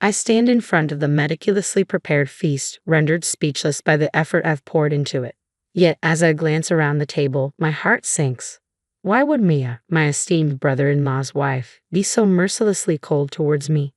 I stand in front of the meticulously prepared feast, rendered speechless by the effort I've poured into it. Yet, as I glance around the table, my heart sinks. Why would Mia, my esteemed brother-in-law's wife, be so mercilessly cold towards me?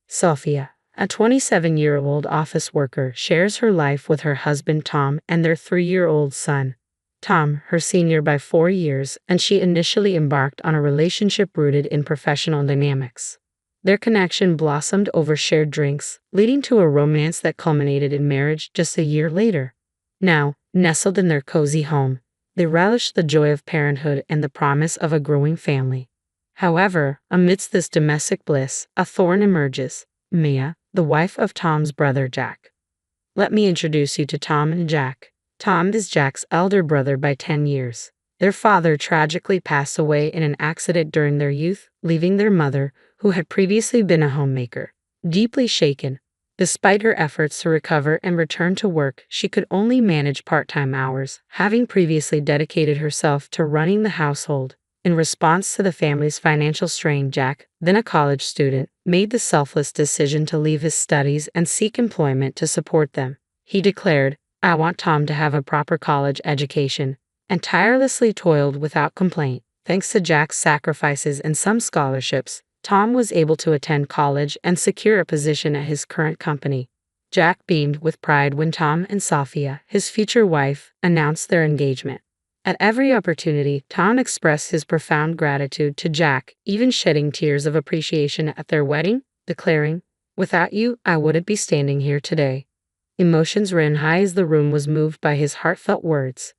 Sophia, a 27-year-old office worker, shares her life with her husband Tom and their 3-year-old son. Tom, her senior by 4 years, and she initially embarked on a relationship rooted in professional dynamics. Their connection blossomed over shared drinks, leading to a romance that culminated in marriage just a year later. Now, nestled in their cozy home, they relish the joy of parenthood and the promise of a growing family. However, amidst this domestic bliss, a thorn emerges: Mia, the wife of Tom's brother Jack. Let me introduce you to Tom and Jack. Tom is Jack's elder brother by 10 years. Their father tragically passed away in an accident during their youth, leaving their mother, who had previously been a homemaker, deeply shaken. Despite her efforts to recover and return to work, she could only manage part-time hours, having previously dedicated herself to running the household. In response to the family's financial strain, Jack, then a college student, made the selfless decision to leave his studies and seek employment to support them. He declared, "I want Tom to have a proper college education," and tirelessly toiled without complaint. Thanks to Jack's sacrifices and some scholarships, Tom was able to attend college and secure a position at his current company. Jack beamed with pride when Tom and Sophia, his future wife, announced their engagement. At every opportunity, Tom expressed his profound gratitude to Jack, even shedding tears of appreciation at their wedding, declaring, "Without you, I wouldn't be standing here today." Emotions ran high as the room was moved by his heartfelt words.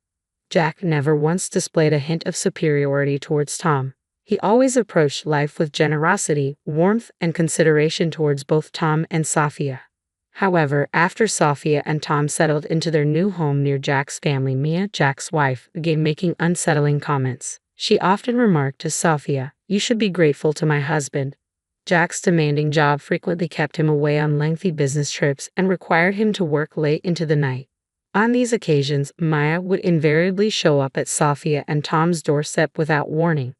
Jack never once displayed a hint of superiority towards Tom. He always approached life with generosity, warmth, and consideration towards both Tom and Sophia. However, after Sophia and Tom settled into their new home near Jack's family, Mia, Jack's wife, began making unsettling comments. She often remarked to Sophia, "You should be grateful to my husband." Jack's demanding job frequently kept him away on lengthy business trips and required him to work late into the night. On these occasions, Maya would invariably show up at Sophia and Tom's doorstep without warning.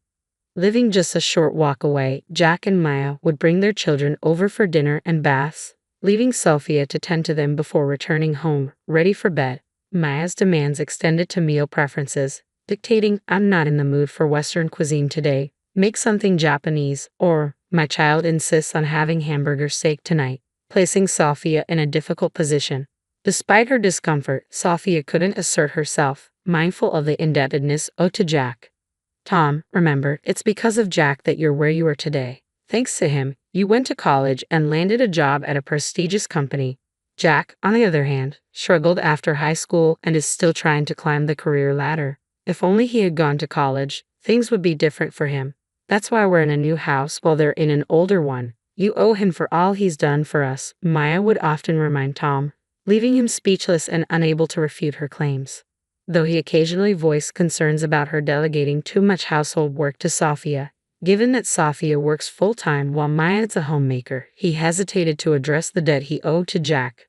Living just a short walk away, Jack and Maya would bring their children over for dinner and baths, leaving Sophia to tend to them before returning home, ready for bed. Maya's demands extended to meal preferences, dictating, "I'm not in the mood for Western cuisine today, make something Japanese," or, "My child insists on having hamburger steak tonight," placing Sophia in a difficult position. Despite her discomfort, Sophia couldn't assert herself, mindful of the indebtedness owed to Jack. "Tom, remember, it's because of Jack that you're where you are today. Thanks to him, you went to college and landed a job at a prestigious company." Jack, on the other hand, struggled after high school and is still trying to climb the career ladder. If only he had gone to college, things would be different for him. "That's why we're in a new house while they're in an older one. You owe him for all he's done for us," Maya would often remind Tom, leaving him speechless and unable to refute her claims. Though he occasionally voiced concerns about her delegating too much household work to Sophia, given that Sophia works full-time while Maya is a homemaker, he hesitated to address the debt he owed to Jack.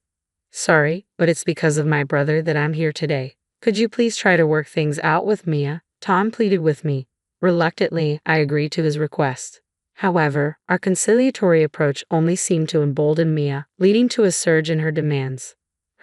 "Sorry, but it's because of my brother that I'm here today. Could you please try to work things out with Mia?" Tom pleaded with me. Reluctantly, I agreed to his request. However, our conciliatory approach only seemed to embolden Mia, leading to a surge in her demands.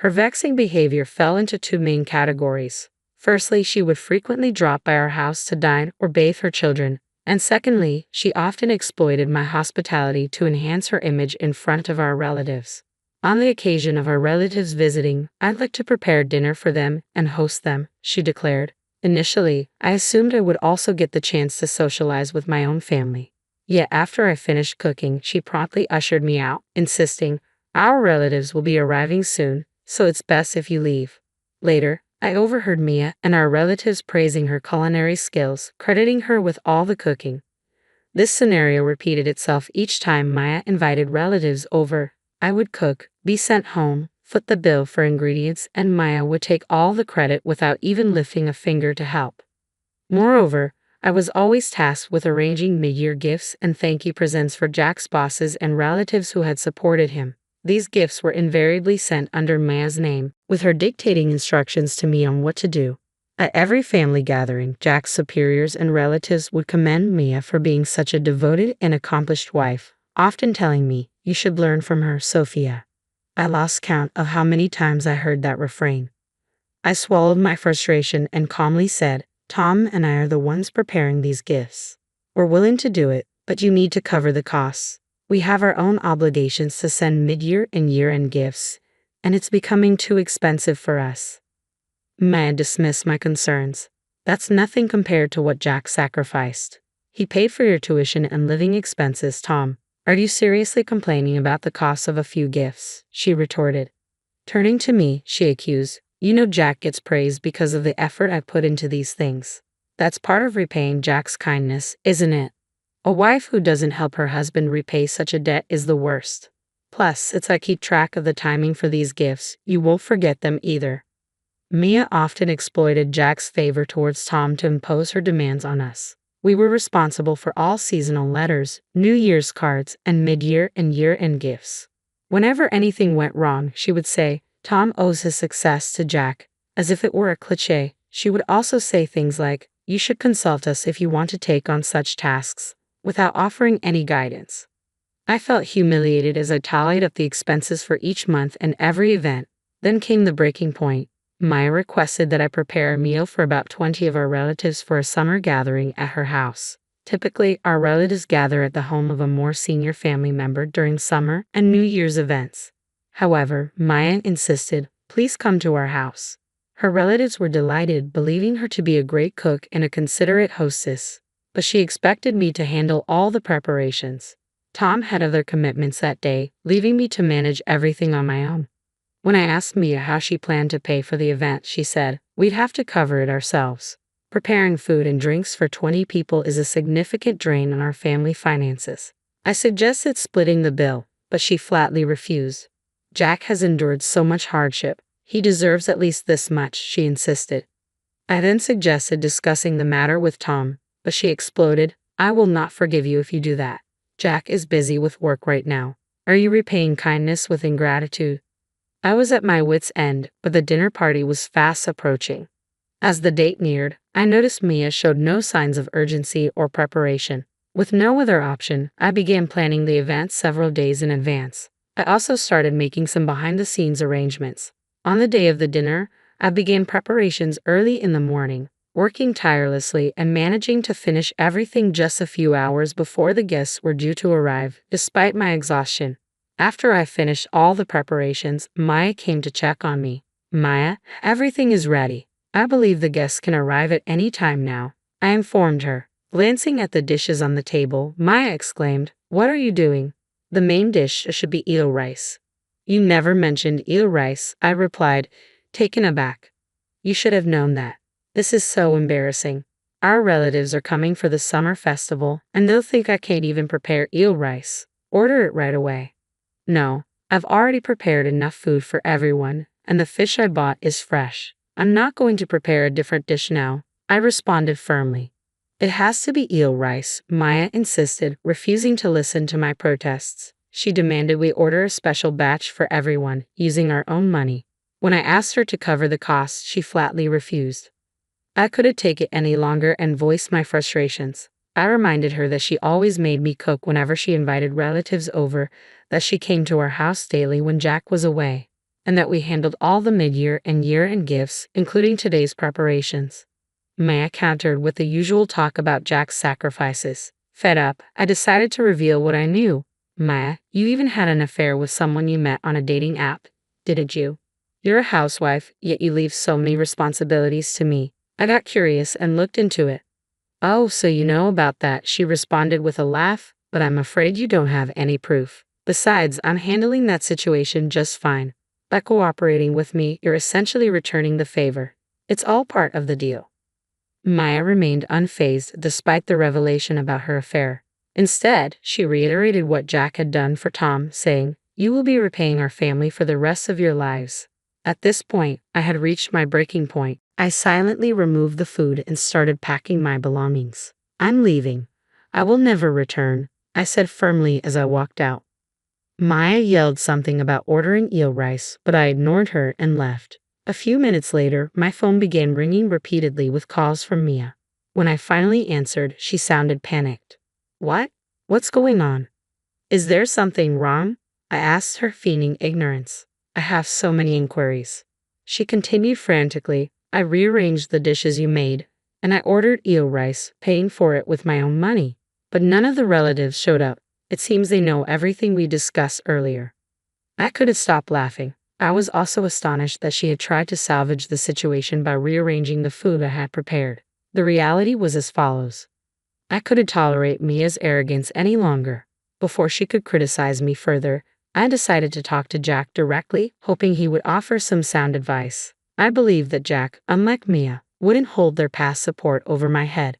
Her vexing behavior fell into two main categories. Firstly, she would frequently drop by our house to dine or bathe her children, and secondly, she often exploited my hospitality to enhance her image in front of our relatives. "On the occasion of our relatives visiting, I'd like to prepare dinner for them and host them," she declared. Initially, I assumed I would also get the chance to socialize with my own family. Yet after I finished cooking, she promptly ushered me out, insisting, "Our relatives will be arriving soon, so it's best if you leave." Later, I overheard Mia and our relatives praising her culinary skills, crediting her with all the cooking. This scenario repeated itself each time Maya invited relatives over. I would cook, be sent home, foot the bill for ingredients, and Maya would take all the credit without even lifting a finger to help. Moreover, I was always tasked with arranging mid-year gifts and thank you presents for Jack's bosses and relatives who had supported him. These gifts were invariably sent under Maya's name, with her dictating instructions to me on what to do. At every family gathering, Jack's superiors and relatives would commend Mia for being such a devoted and accomplished wife, often telling me, You should learn from her, Sophia. I lost count of how many times I heard that refrain. I swallowed my frustration and calmly said, Tom and I are the ones preparing these gifts. We're willing to do it, but you need to cover the costs. We have our own obligations to send mid-year and year-end gifts, and it's becoming too expensive for us. Maya dismissed my concerns. That's nothing compared to what Jack sacrificed. He paid for your tuition and living expenses, Tom. Are you seriously complaining about the cost of a few gifts? She retorted. Turning to me, she accused, you know Jack gets praised because of the effort I put into these things. That's part of repaying Jack's kindness, isn't it? A wife who doesn't help her husband repay such a debt is the worst. Plus, it's I keep track of the timing for these gifts, you won't forget them either. Mia often exploited Jack's favor towards Tom to impose her demands on us. We were responsible for all seasonal letters, New Year's cards, and mid-year and year-end gifts. Whenever anything went wrong, she would say, Tom owes his success to Jack. As if it were a cliché, she would also say things like, you should consult us if you want to take on such tasks, without offering any guidance. I felt humiliated as I tallied up the expenses for each month and every event. Then came the breaking point. Maya requested that I prepare a meal for about 20 of our relatives for a summer gathering at her house. Typically, our relatives gather at the home of a more senior family member during summer and New Year's events. However, Maya insisted, please come to our house. Her relatives were delighted, believing her to be a great cook and a considerate hostess, but she expected me to handle all the preparations. Tom had other commitments that day, leaving me to manage everything on my own. When I asked Mia how she planned to pay for the event, she said, we'd have to cover it ourselves. Preparing food and drinks for 20 people is a significant drain on our family finances. I suggested splitting the bill, but she flatly refused. Jack has endured so much hardship. He deserves at least this much, she insisted. I then suggested discussing the matter with Tom, but she exploded, I will not forgive you if you do that. Jack is busy with work right now. Are you repaying kindness with ingratitude? I was at my wit's end, but the dinner party was fast approaching. As the date neared, I noticed Mia showed no signs of urgency or preparation. With no other option, I began planning the event several days in advance. I also started making some behind-the-scenes arrangements. On the day of the dinner, I began preparations early in the morning, working tirelessly and managing to finish everything just a few hours before the guests were due to arrive, despite my exhaustion. After I finished all the preparations, Maya came to check on me. Maya, everything is ready. I believe the guests can arrive at any time now, I informed her. Glancing at the dishes on the table, Maya exclaimed, what are you doing? The main dish should be eel rice. You never mentioned eel rice, I replied, taken aback. You should have known that. This is so embarrassing. Our relatives are coming for the summer festival, and they'll think I can't even prepare eel rice. Order it right away. No, I've already prepared enough food for everyone, and the fish I bought is fresh. I'm not going to prepare a different dish now, I responded firmly. It has to be eel rice, Maya insisted, refusing to listen to my protests. She demanded we order a special batch for everyone, using our own money. When I asked her to cover the costs, she flatly refused. I couldn't take it any longer and voiced my frustrations. I reminded her that she always made me cook whenever she invited relatives over, that she came to our house daily when Jack was away, and that we handled all the mid-year and year-end gifts, including today's preparations. Maya countered with the usual talk about Jack's sacrifices. Fed up, I decided to reveal what I knew. Maya, you even had an affair with someone you met on a dating app, didn't you? You're a housewife, yet you leave so many responsibilities to me. I got curious and looked into it. Oh, so you know about that, she responded with a laugh, but I'm afraid you don't have any proof. Besides, I'm handling that situation just fine. By cooperating with me, you're essentially returning the favor. It's all part of the deal. Maya remained unfazed despite the revelation about her affair. Instead, she reiterated what Jack had done for Tom, saying, you will be repaying our family for the rest of your lives. At this point, I had reached my breaking point. I silently removed the food and started packing my belongings. I'm leaving. I will never return, I said firmly as I walked out. Maya yelled something about ordering eel rice, but I ignored her and left. A few minutes later, my phone began ringing repeatedly with calls from Mia. When I finally answered, she sounded panicked. What? What's going on? Is there something wrong? I asked her, feigning ignorance. I have so many inquiries. She continued frantically. I rearranged the dishes you made, and I ordered eel rice, paying for it with my own money. But none of the relatives showed up. It seems they know everything we discussed earlier. I couldn't stop laughing. I was also astonished that she had tried to salvage the situation by rearranging the food I had prepared. The reality was as follows. I couldn't tolerate Mia's arrogance any longer. Before she could criticize me further, I decided to talk to Jack directly, hoping he would offer some sound advice. I believed that Jack, unlike Mia, wouldn't hold their past support over my head.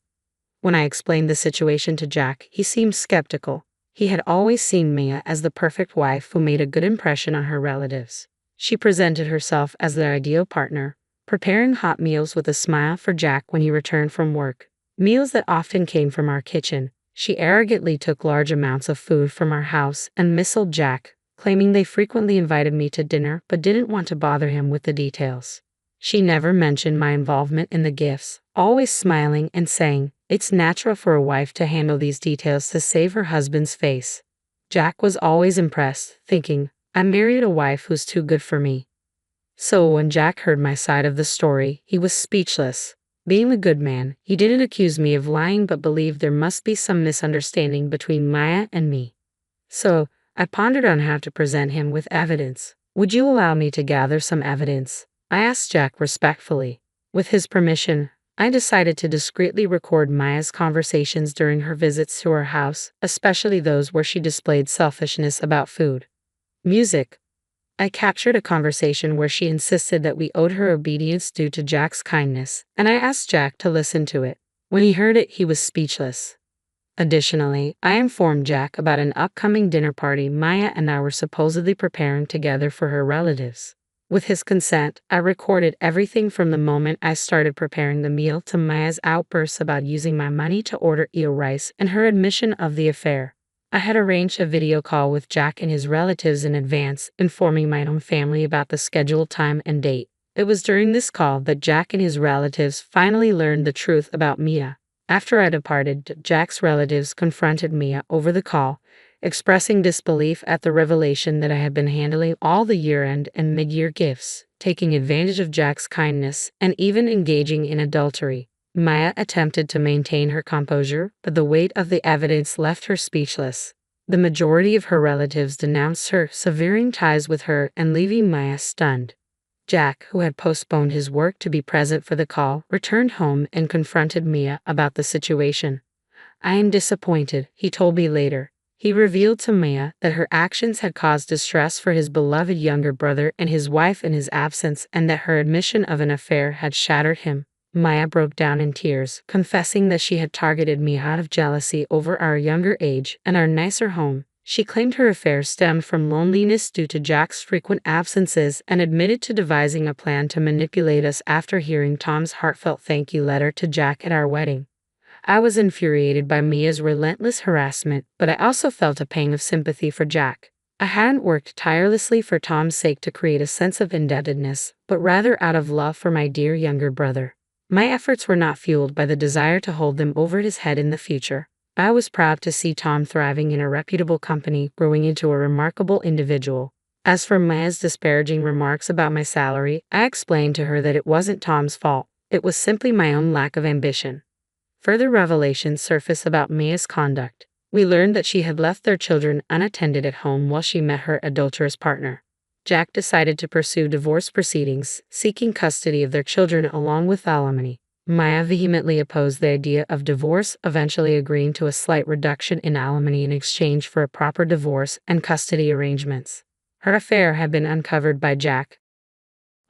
When I explained the situation to Jack, he seemed skeptical. He had always seen Mia as the perfect wife who made a good impression on her relatives. She presented herself as their ideal partner, preparing hot meals with a smile for Jack when he returned from work. Meals that often came from our kitchen. She arrogantly took large amounts of food from our house and missiled Jack, claiming they frequently invited me to dinner but didn't want to bother him with the details. She never mentioned my involvement in the gifts, always smiling and saying, "It's natural for a wife to handle these details to save her husband's face." Jack was always impressed, thinking, I married a wife who's too good for me. So when Jack heard my side of the story, he was speechless. Being a good man, he didn't accuse me of lying but believed there must be some misunderstanding between Maya and me. So, I pondered on how to present him with evidence. Would you allow me to gather some evidence? I asked Jack respectfully. With his permission, I decided to discreetly record Maya's conversations during her visits to our house, especially those where she displayed selfishness about food. Music. I captured a conversation where she insisted that we owed her obedience due to Jack's kindness, and I asked Jack to listen to it. When he heard it, he was speechless. Additionally, I informed Jack about an upcoming dinner party Maya and I were supposedly preparing together for her relatives. With his consent, I recorded everything from the moment I started preparing the meal to Maya's outbursts about using my money to order eel rice and her admission of the affair. I had arranged a video call with Jack and his relatives in advance, informing my own family about the scheduled time and date. It was during this call that Jack and his relatives finally learned the truth about Mia. After I departed, Jack's relatives confronted Mia over the call, expressing disbelief at the revelation that I had been handling all the year-end and mid-year gifts, taking advantage of Jack's kindness, and even engaging in adultery. Maya attempted to maintain her composure, but the weight of the evidence left her speechless. The majority of her relatives denounced her, severing ties with her and leaving Maya stunned. Jack, who had postponed his work to be present for the call, returned home and confronted Mia about the situation. "I am disappointed," he told me later. He revealed to Mia that her actions had caused distress for his beloved younger brother and his wife in his absence, and that her admission of an affair had shattered him. Maya broke down in tears, confessing that she had targeted me out of jealousy over our younger age and our nicer home. She claimed her affair stemmed from loneliness due to Jack's frequent absences and admitted to devising a plan to manipulate us after hearing Tom's heartfelt thank you letter to Jack at our wedding. I was infuriated by Mia's relentless harassment, but I also felt a pang of sympathy for Jack. I hadn't worked tirelessly for Tom's sake to create a sense of indebtedness, but rather out of love for my dear younger brother. My efforts were not fueled by the desire to hold them over his head in the future. I was proud to see Tom thriving in a reputable company, growing into a remarkable individual. As for Maya's disparaging remarks about my salary, I explained to her that it wasn't Tom's fault. It was simply my own lack of ambition. Further revelations surfaced about Maya's conduct. We learned that she had left their children unattended at home while she met her adulterous partner. Jack decided to pursue divorce proceedings, seeking custody of their children along with alimony. Maya vehemently opposed the idea of divorce, eventually agreeing to a slight reduction in alimony in exchange for a proper divorce and custody arrangements. Her affair had been uncovered by Jack,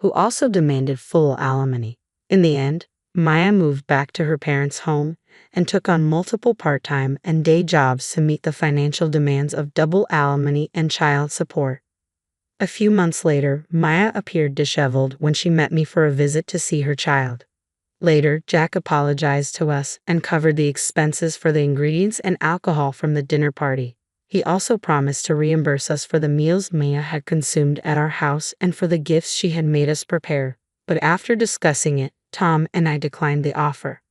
who also demanded full alimony. In the end, Maya moved back to her parents' home and took on multiple part-time and day jobs to meet the financial demands of double alimony and child support. A few months later, Maya appeared disheveled when she met me for a visit to see her child. Later, Jack apologized to us and covered the expenses for the ingredients and alcohol from the dinner party. He also promised to reimburse us for the meals Maya had consumed at our house and for the gifts she had made us prepare. But after discussing it, Tom and I declined the offer.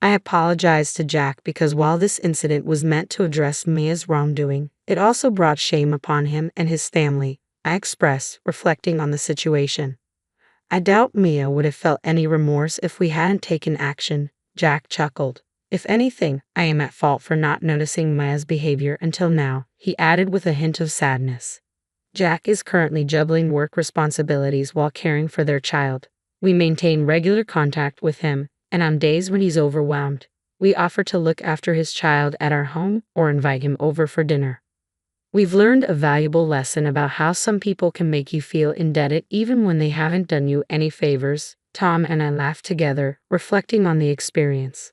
I apologized to Jack because while this incident was meant to address Mia's wrongdoing, it also brought shame upon him and his family, I expressed, reflecting on the situation. I doubt Mia would have felt any remorse if we hadn't taken action, Jack chuckled. If anything, I am at fault for not noticing Mia's behavior until now, he added with a hint of sadness. Jack is currently juggling work responsibilities while caring for their child. We maintain regular contact with him, and on days when he's overwhelmed, we offer to look after his child at our home or invite him over for dinner. We've learned a valuable lesson about how some people can make you feel indebted even when they haven't done you any favors. Tom and I laughed together, reflecting on the experience.